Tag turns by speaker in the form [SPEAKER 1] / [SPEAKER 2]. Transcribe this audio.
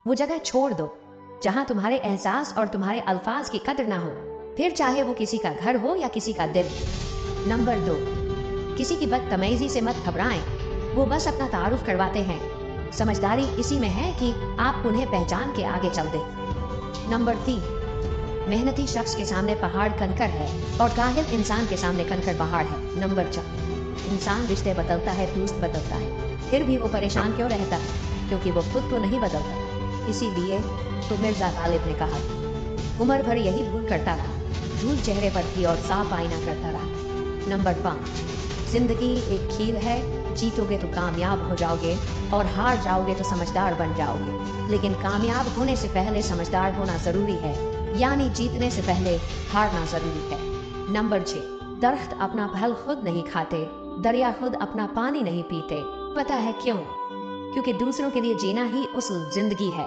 [SPEAKER 1] वो जगह छोड़ दो जहां तुम्हारे एहसास और तुम्हारे अल्फाज की कदर ना हो, फिर चाहे वो किसी का घर हो या किसी का दिल। नंबर 2, किसी की बदतमीजी से मत घबराएं, वो बस अपना तारुफ करवाते हैं। समझदारी इसी में है कि आप उन्हें पहचान के आगे चल दें। नंबर 3, मेहनती शख्स के सामने पहाड़ कंकर है और काहिल इंसान के सामने कंकर पहाड़ है। नंबर 4, इंसान रिश्ते बदलता है, दोस्त बदलता है, फिर भी वो परेशान क्यों रहता है? क्योंकि वो खुद तो नहीं बदलता। इसीलिए तो मिर्जा गालिब ने कहा, उम्र भर यही भूल करता रहा, धूल चेहरे पर थी और साफ आईना करता रहा। नंबर 5, जिंदगी एक खेल है, जीतोगे तो कामयाब हो जाओगे और हार जाओगे तो समझदार बन जाओगे, लेकिन कामयाब होने से पहले समझदार होना जरूरी है, यानी जीतने से पहले हारना जरूरी है। नंबर 6, दरख्त अपना फल खुद नहीं खाते, दरिया खुद अपना पानी नहीं पीते। पता है क्यों? क्योंकि दूसरों के लिए जीना ही उस जिंदगी है।